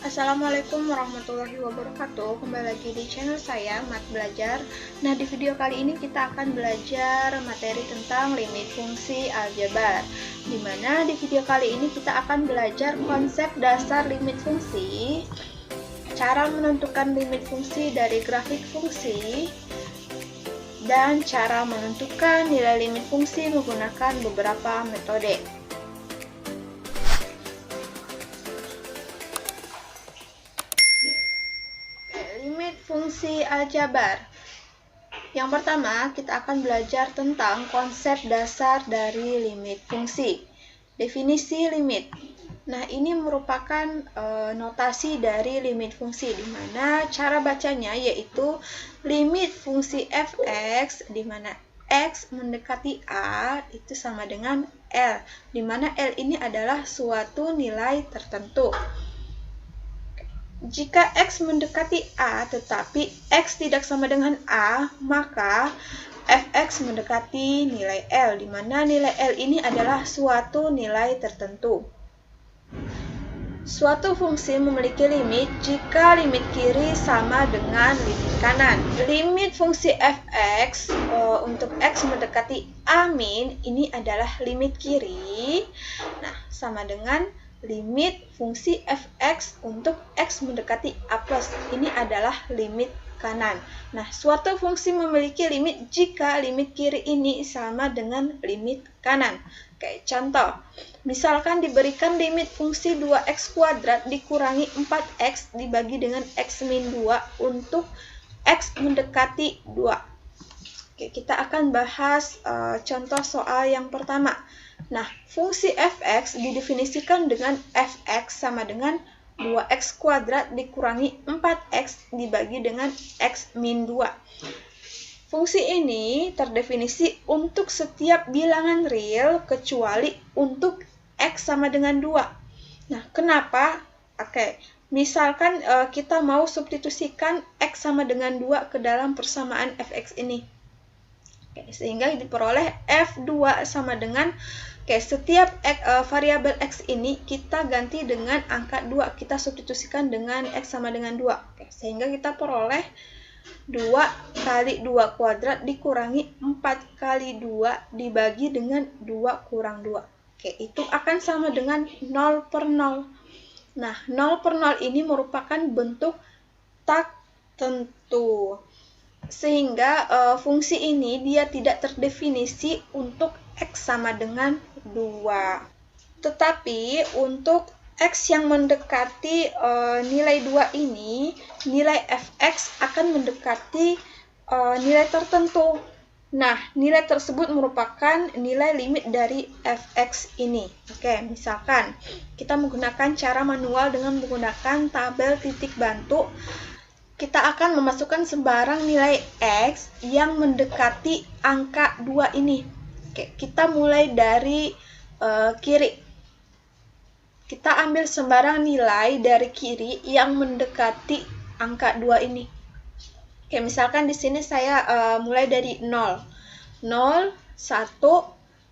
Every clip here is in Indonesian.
Assalamualaikum warahmatullahi wabarakatuh. Kembali lagi di channel saya, Mat Belajar. Nah, di video kali ini kita akan belajar materi tentang limit fungsi aljabar. Dimana di video kali ini kita akan belajar konsep dasar limit fungsi, cara menentukan limit fungsi dari grafik fungsi, dan cara menentukan nilai limit fungsi menggunakan beberapa metode. Limit fungsi aljabar. Yang pertama, kita akan belajar tentang konsep dasar dari limit fungsi. Definisi limit. Nah, ini merupakan notasi dari limit fungsi, di mana cara bacanya yaitu limit fungsi f(x), di mana x mendekati a itu sama dengan L, di mana L ini adalah suatu nilai tertentu. Jika x mendekati a tetapi x tidak sama dengan a, maka f(x) mendekati nilai L, di mana nilai L ini adalah suatu nilai tertentu. Suatu fungsi memiliki limit jika limit kiri sama dengan limit kanan. Limit fungsi f(x) untuk x mendekati a min ini adalah limit kiri. Nah, sama dengan limit fungsi f(x) untuk x mendekati a plus ini adalah limit kanan. Nah, suatu fungsi memiliki limit jika limit kiri ini sama dengan limit kanan. Oke, contoh. Misalkan diberikan limit fungsi 2x kuadrat dikurangi 4x dibagi dengan x min 2 untuk x mendekati 2. Oke, kita akan bahas contoh soal yang pertama. Nah, fungsi f(x) didefinisikan dengan f(x) sama dengan 2x kuadrat dikurangi 4x dibagi dengan x min 2. Fungsi ini terdefinisi untuk setiap bilangan real kecuali untuk x sama dengan 2. Nah, kenapa? Oke, misalkan kita mau substitusikan x sama dengan 2 ke dalam persamaan fx ini. Oke, sehingga diperoleh f2 sama dengan setiap variabel x ini kita ganti dengan angka 2, kita substitusikan dengan x sama dengan 2. Oke, sehingga kita peroleh 2 kali 2 kuadrat dikurangi 4 kali 2 dibagi dengan 2 kurang 2. Oke, itu akan sama dengan 0 per 0. Nah, 0 per 0 ini merupakan bentuk tak tentu. Sehingga fungsi ini dia tidak terdefinisi untuk x sama dengan 2. Tetapi untuk x yang mendekati nilai 2 ini, nilai f(x) akan mendekati nilai tertentu. Nah, nilai tersebut merupakan nilai limit dari f(x) ini. Oke, misalkan kita menggunakan cara manual dengan menggunakan tabel titik bantu. Kita akan memasukkan sembarang nilai x yang mendekati angka 2 ini. Oke, kita mulai dari kiri. Kita ambil sembarang nilai dari kiri yang mendekati angka 2 ini. Oke, misalkan di sini saya mulai dari 0. 0, 1,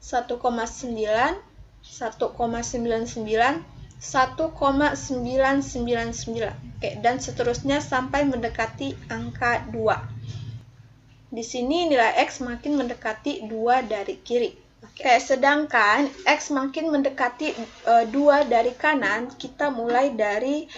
1,9, 1,99, 1,999. Oke, dan seterusnya sampai mendekati angka 2. Di sini nilai x makin mendekati 2 dari kiri. Oke, sedangkan x makin mendekati 2 dari kanan, kita mulai dari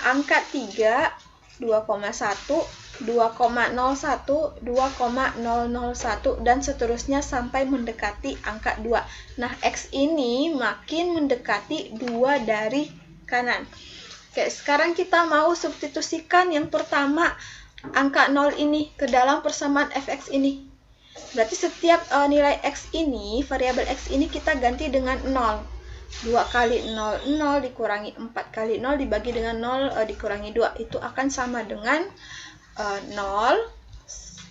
angka 3, 2,1, 2,01, 2,001, dan seterusnya sampai mendekati angka 2. Nah, x ini makin mendekati 2 dari kanan. Oke, sekarang kita mau substitusikan yang pertama, angka 0 ini ke dalam persamaan fx ini. Berarti setiap nilai x ini, variabel x ini kita ganti dengan 0. 2 kali 0, 0 dikurangi 4 kali 0 dibagi dengan 0 dikurangi 2. Itu akan sama dengan 0.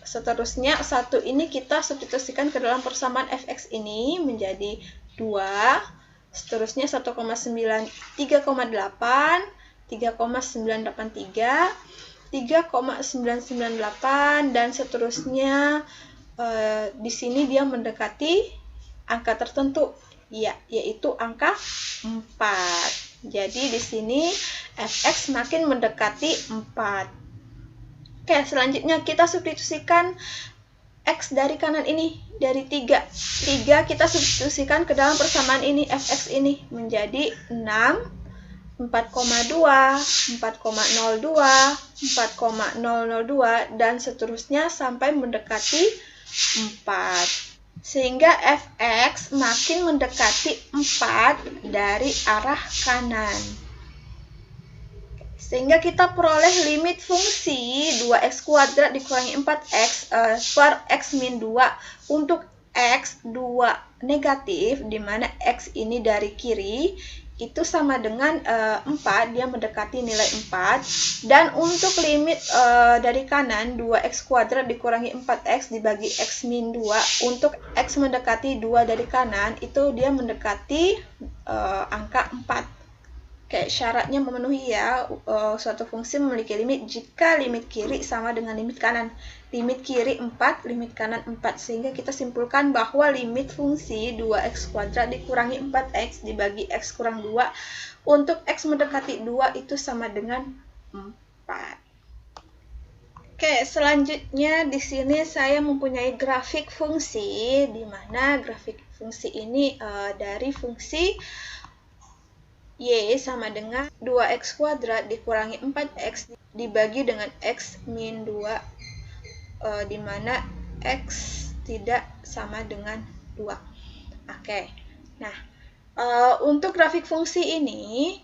Seterusnya 1 ini kita substitusikan ke dalam persamaan fx ini menjadi 2. Seterusnya 1,9, 3,8, 3,983, 3,998, dan seterusnya di sini dia mendekati angka tertentu, ya, yaitu angka 4. Jadi di sini fx makin mendekati 4. Oke, selanjutnya kita substitusikan x dari kanan ini, dari 3. 3 kita substitusikan ke dalam persamaan ini, fx ini menjadi 6, 4,2, 4,02, 4,002, dan seterusnya sampai mendekati 4. Sehingga fx makin mendekati 4 dari arah kanan. Sehingga kita peroleh limit fungsi 2x kuadrat dikurangi 4x per x min 2 untuk x 2 negatif, di mana x ini dari kiri itu sama dengan 4, dia mendekati nilai 4. Dan untuk limit dari kanan 2x kuadrat dikurangi 4x dibagi x min 2 untuk x mendekati 2 dari kanan, itu dia mendekati angka 4. Oke, syaratnya memenuhi ya, suatu fungsi memiliki limit jika limit kiri sama dengan limit kanan. Limit kiri 4, limit kanan 4. Sehingga kita simpulkan bahwa limit fungsi 2x kuadrat dikurangi 4x dibagi x kurang 2 untuk x mendekati 2 itu sama dengan 4. Oke, selanjutnya di sini saya mempunyai grafik fungsi, di mana grafik fungsi ini dari fungsi y sama dengan 2x kuadrat dikurangi 4x dibagi dengan x min 2, di mana x tidak sama dengan 2. Oke, nah untuk grafik fungsi ini,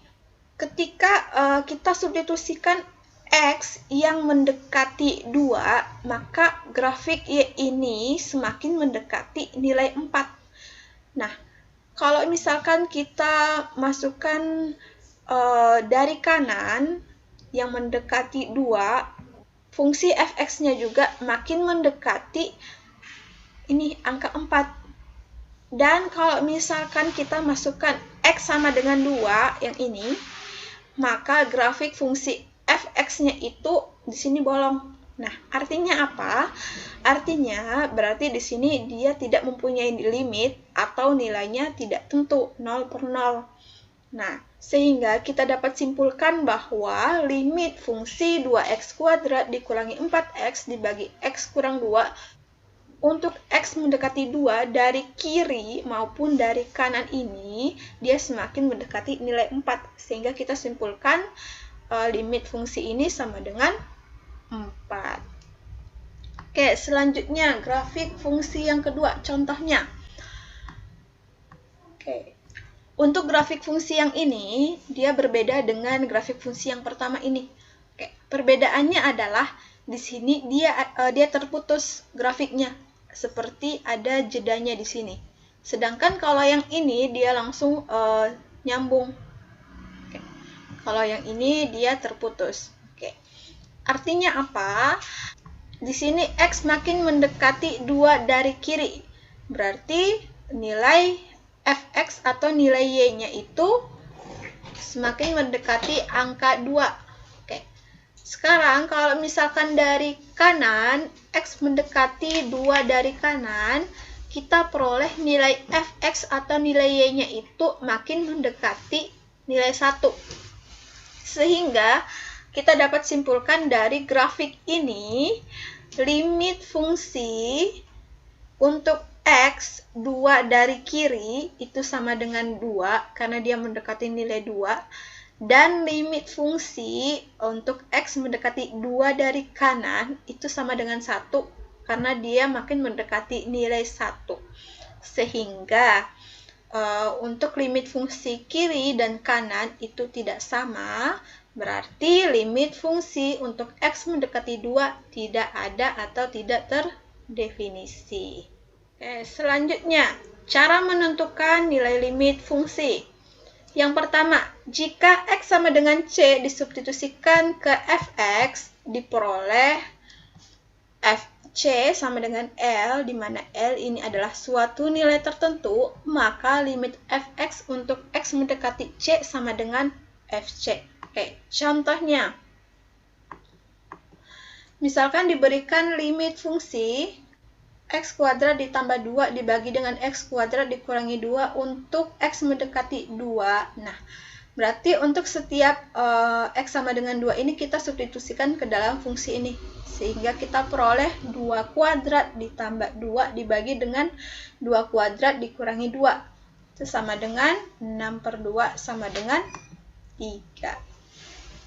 ketika kita substitusikan x yang mendekati 2, maka grafik y ini semakin mendekati nilai 4. Nah, kalau misalkan kita masukkan dari kanan yang mendekati 2, fungsi fx-nya juga makin mendekati ini angka 4. Dan kalau misalkan kita masukkan x sama dengan 2 yang ini, maka grafik fungsi fx-nya itu di sini bolong. Nah, artinya apa? Artinya berarti di sini dia tidak mempunyai limit atau nilainya tidak tentu, 0 per 0. Nah, sehingga kita dapat simpulkan bahwa limit fungsi 2x kuadrat dikurangi 4x dibagi x kurang 2 untuk x mendekati 2 dari kiri maupun dari kanan ini, dia semakin mendekati nilai 4. Sehingga kita simpulkan limit fungsi ini sama dengan 4. Oke, selanjutnya grafik fungsi yang kedua, contohnya. Oke. Untuk grafik fungsi yang ini, dia berbeda dengan grafik fungsi yang pertama ini. Oke, perbedaannya adalah di sini dia terputus grafiknya, seperti ada jedanya di sini. Sedangkan kalau yang ini dia langsung nyambung. Oke. Kalau yang ini dia terputus. Artinya apa? Di sini x makin mendekati 2 dari kiri. Berarti nilai fx atau nilai y-nya itu semakin mendekati angka 2. Oke. Sekarang kalau misalkan dari kanan, x mendekati 2 dari kanan, kita peroleh nilai fx atau nilai y-nya itu makin mendekati nilai 1. Sehingga kita dapat simpulkan dari grafik ini, limit fungsi untuk x 2 dari kiri itu sama dengan 2 karena dia mendekati nilai 2, dan limit fungsi untuk x mendekati 2 dari kanan itu sama dengan 1 karena dia makin mendekati nilai 1. Sehingga untuk limit fungsi kiri dan kanan itu tidak sama. Berarti limit fungsi untuk x mendekati 2 tidak ada atau tidak terdefinisi. Oke, selanjutnya, cara menentukan nilai limit fungsi. Yang pertama, jika x sama dengan c disubstitusikan ke fx, diperoleh fc sama dengan L, di mana L ini adalah suatu nilai tertentu, maka limit fx untuk x mendekati c sama dengan fc. Oke, contohnya, misalkan diberikan limit fungsi x kuadrat ditambah 2 dibagi dengan x kuadrat dikurangi 2 untuk x mendekati 2. Nah, Berarti untuk setiap X sama dengan 2 ini kita substitusikan ke dalam fungsi ini. Sehingga kita peroleh 2 kuadrat ditambah 2 dibagi dengan 2 kuadrat dikurangi 2. Itu sama dengan 6/2 sama dengan 3.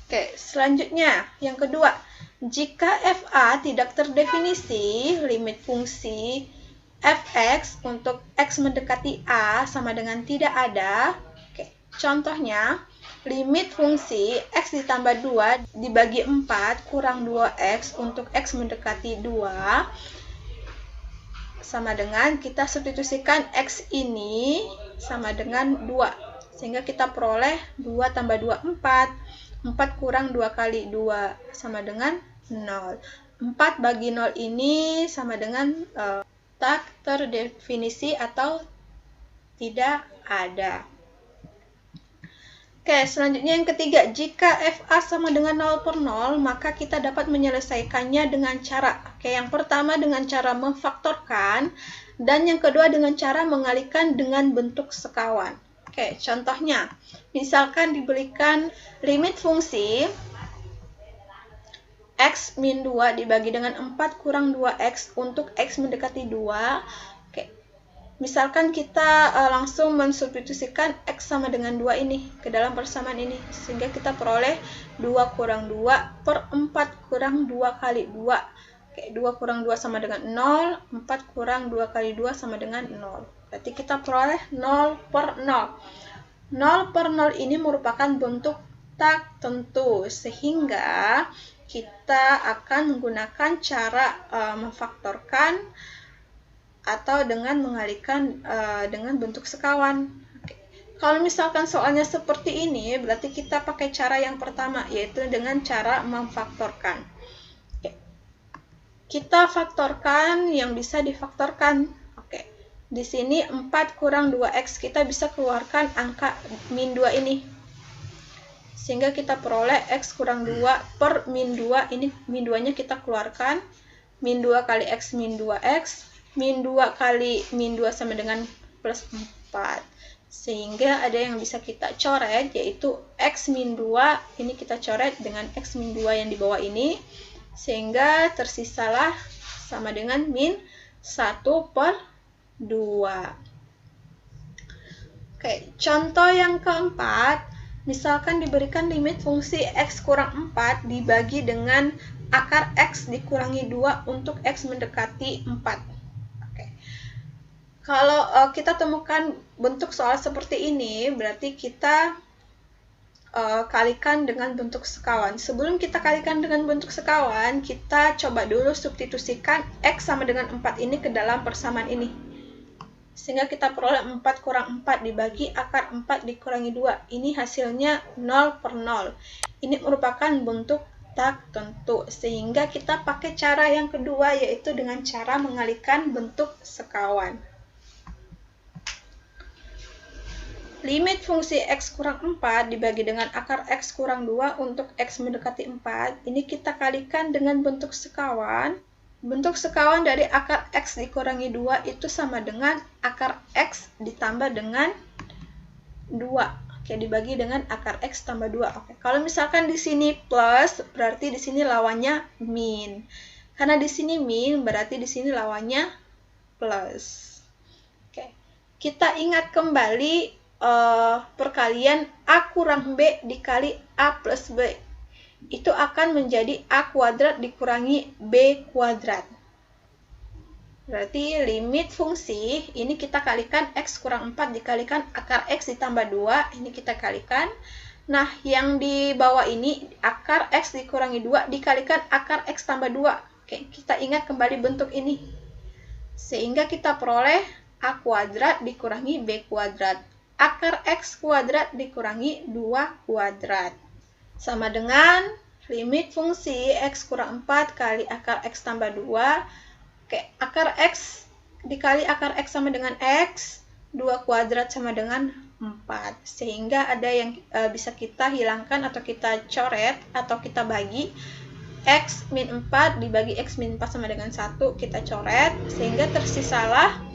Oke, selanjutnya yang kedua. Jika FA tidak terdefinisi, limit fungsi fx untuk x mendekati A sama dengan tidak ada. Oke, contohnya, limit fungsi x ditambah 2 dibagi 4 kurang 2x untuk x mendekati 2 sama dengan kita substitusikan x ini sama dengan 2. Sehingga kita peroleh 2 tambah 2, 4. 4 kurang 2 kali 2 sama dengan 0. 4 bagi 0 ini sama dengan tak terdefinisi atau tidak ada. Oke, selanjutnya yang ketiga, jika FA sama dengan 0/0, maka kita dapat menyelesaikannya dengan cara. Oke, yang pertama dengan cara memfaktorkan, dan yang kedua dengan cara mengalihkan dengan bentuk sekawan. Oke, contohnya, misalkan diberikan limit fungsi x min 2 dibagi dengan 4 kurang 2x untuk x mendekati 2. Misalkan kita langsung mensubstitusikan x sama dengan 2 ini ke dalam persamaan ini. Sehingga kita peroleh 2 kurang 2 per 4 kurang 2 kali 2. Oke, 2 kurang 2 sama dengan 0. 4 kurang 2 kali 2 sama dengan 0. Berarti kita peroleh 0/0. 0/0 ini merupakan bentuk tak tentu. Sehingga kita akan menggunakan cara memfaktorkan atau dengan mengalihkan dengan bentuk sekawan. Oke. Kalau misalkan soalnya seperti ini, berarti kita pakai cara yang pertama, yaitu dengan cara memfaktorkan. Oke. Kita faktorkan yang bisa difaktorkan. Oke. Di sini 4 kurang 2x, kita bisa keluarkan angka min 2 ini. Sehingga kita peroleh x kurang 2 per min 2, ini min 2-nya kita keluarkan. Min 2 kali x min 2x. Min 2 kali min 2 sama dengan plus 4. Sehingga ada yang bisa kita coret, yaitu x min 2, ini kita coret dengan x min 2 yang di bawah ini. Sehingga tersisalah sama dengan min 1/2. Oke, contoh yang keempat, misalkan diberikan limit fungsi x kurang 4 dibagi dengan akar x dikurangi 2 untuk x mendekati 4. Kalau kita temukan bentuk soal seperti ini, berarti kita kalikan dengan bentuk sekawan. Sebelum kita kalikan dengan bentuk sekawan, kita coba dulu substitusikan x sama dengan 4 ini ke dalam persamaan ini. Sehingga kita peroleh 4 kurang 4 dibagi akar 4 dikurangi 2. Ini hasilnya 0/0. Ini merupakan bentuk tak tentu. Sehingga kita pakai cara yang kedua, yaitu dengan cara mengalihkan bentuk sekawan. Limit fungsi x kurang 4 dibagi dengan akar x kurang 2 untuk x mendekati 4. Ini kita kalikan dengan bentuk sekawan. Bentuk sekawan dari akar x dikurangi 2 itu sama dengan akar x ditambah dengan 2. Oke, dibagi dengan akar x tambah 2. Oke, kalau misalkan di sini plus, berarti di sini lawannya min. Karena di sini min, berarti di sini lawannya plus. Oke, kita ingat kembali perkalian A kurang B dikali A plus B. Itu akan menjadi A kuadrat dikurangi B kuadrat. Berarti limit fungsi, ini kita kalikan x kurang 4 dikalikan akar x ditambah 2, ini kita kalikan. Nah, yang di bawah ini akar x dikurangi 2 dikalikan akar x tambah 2. Oke, kita ingat kembali bentuk ini. Sehingga kita peroleh A kuadrat dikurangi B kuadrat. Akar x kuadrat dikurangi 2 kuadrat. Sama dengan limit fungsi x kurang 4 kali akar x tambah 2. Oke, akar x dikali akar x sama dengan x. 2 kuadrat sama dengan 4. Sehingga ada yang bisa kita hilangkan atau kita coret atau kita bagi. X min 4 dibagi x min 4 sama dengan 1. Kita coret. Sehingga tersisalah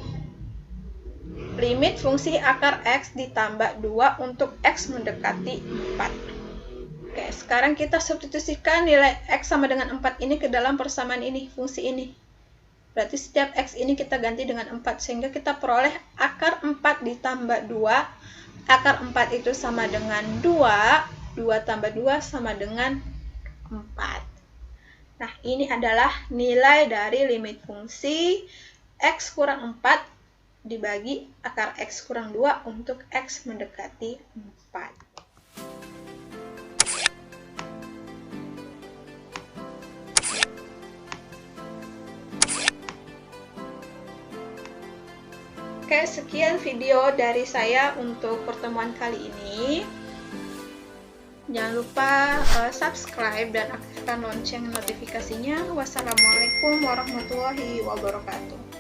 limit fungsi akar X ditambah 2 untuk X mendekati 4. Oke, sekarang kita substitusikan nilai X sama dengan 4 ini ke dalam persamaan ini, fungsi ini. Berarti setiap X ini kita ganti dengan 4, sehingga kita peroleh akar 4 ditambah 2. Akar 4 itu sama dengan 2, 2 tambah 2 sama dengan 4. Nah, ini adalah nilai dari limit fungsi X kurang 4 dibagi akar X kurang 2 untuk X mendekati 4. Oke, sekian video dari saya untuk pertemuan kali ini. Jangan lupa subscribe dan aktifkan lonceng notifikasinya. Wassalamualaikum warahmatullahi wabarakatuh.